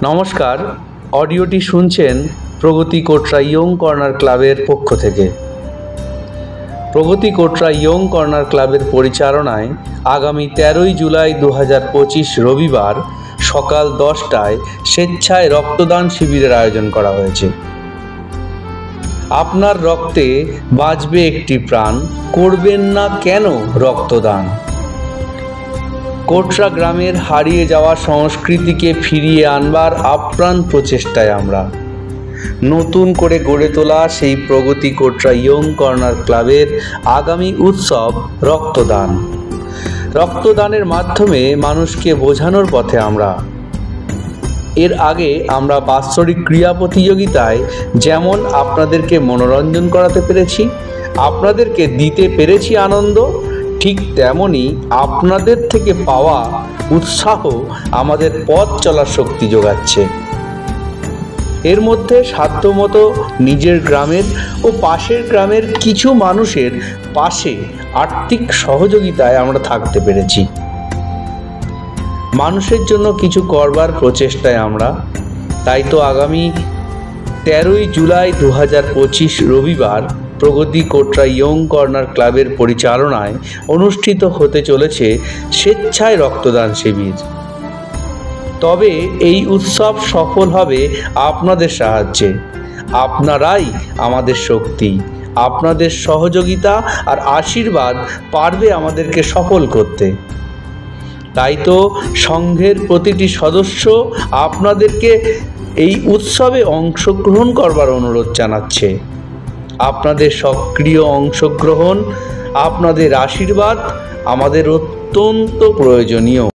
নমস্কার, অডিওটি শুনছেন প্রগতি কোটরা young corner ক্লাবের পক্ষ থেকে। প্রগতি কোটরা ইয়ং কর্নার ক্লাবের পরিচালনায় আগামী 13ই জুলাই 2025 রবিবার সকাল 10টায় স্বেচ্ছায় রক্তদান শিবিরের আয়োজন করা হয়েছে। আপনার রক্তে বাঁচবে একটি প্রাণ, করবেন না কেন রক্তদান? কোটরা গ্রামের হারিয়ে যাওয়া সংস্কৃতিকে ফিরিয়ে আনবার আপ্রাণ প্রচেষ্টায় আমরা নতুন করে গড়ে তোলা সেই প্রগতি কোটরা ইয়ং কর্নার ক্লাবের আগামী উৎসব রক্তদান। রক্তদানের মাধ্যমে মানুষকে বোঝানোর পথে আমরা। এর আগে আমরা বাৎসরিক ক্রীড়া প্রতিযোগিতায় যেমন আপনাদেরকে মনোরঞ্জন করাতে পেরেছি, আপনাদেরকে দিতে পেরেছি আনন্দ, ঠিক তেমনি আপনাদের থেকে পাওয়া উৎসাহ আমাদের পথ চলার শক্তি যোগাচ্ছে। এর মধ্যে সাধ্যমতো নিজের গ্রামের ও পাশের গ্রামের কিছু মানুষের পাশে আর্থিক সহযোগিতায় আমরা থাকতে পেরেছি। মানুষের জন্য কিছু করবার প্রচেষ্টায় আমরা। তাই তো আগামী 13ই জুলাই 2025 রবিবার প্রগতি কোটরা ইয়ং কর্নার ক্লাবের পরিচালনায় অনুষ্ঠিত হতে চলেছে স্বেচ্ছায় রক্তদান শিবির। তবে এই উৎসব সফল হবে আপনাদের সাহায্যে। আপনারাই আমাদের শক্তি, আপনাদের সহযোগিতা আর আশীর্বাদ পারবে আমাদেরকে সফল করতে। তাই তো সংঘের প্রতিটি সদস্য আপনাদেরকে এই উৎসবে অংশগ্রহণ করবার অনুরোধ জানাচ্ছে। আপনাদের সক্রিয় অংশগ্রহণ, আপনাদের আশীর্বাদ আমাদের অত্যন্ত প্রয়োজনীয়।